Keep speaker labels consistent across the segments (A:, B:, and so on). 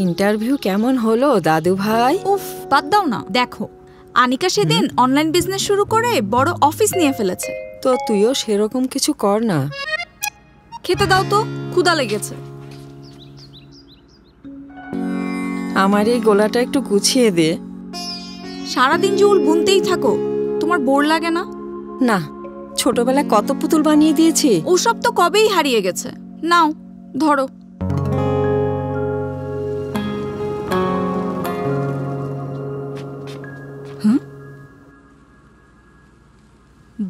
A: Interview কেমন হলো দাদু ভাই?
B: উফ, বাদ দাও না। দেখো, আনিকা সেদিন অনলাইন বিজনেস শুরু করে বড় অফিস নিয়ে ফেলেছে।
A: তো তুইও সেরকম কিছু কর না।
B: খেতে দাও তো, ক্ষুধা লেগেছে।
A: আমার এই গোলাটা একটু গুছিয়ে দে।
B: সারাদিন যে উল বুনতেই থাকো, তোমার বোর লাগে না?
A: না, ছোটবেলায় কত পুতুল বানিয়ে দিয়েছি।
B: ওসব তো কবেই হারিয়ে গেছে। নাও ধরো।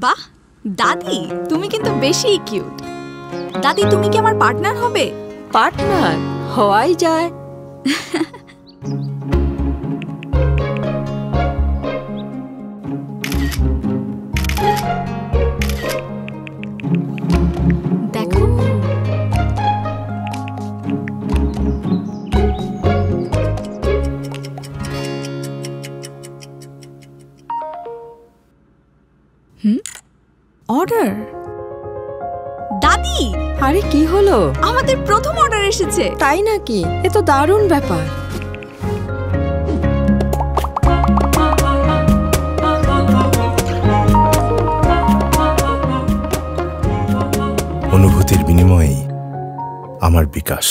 B: বাহ দাদি, তুমি কিন্তু বেশি কিউট। দাদি, তুমি কি আমার পার্টনার হবে?
A: পার্টনার হওয়াই যায়।
B: দেখো, অর্ডার। দাদি,
A: আরে কি হলো?
B: আমাদের প্রথম অর্ডার এসেছে।
A: তাই নাকি? এ তো দারুণ ব্যাপার।
C: অনুভূতির বিনিময়ে আমার বিকাশ।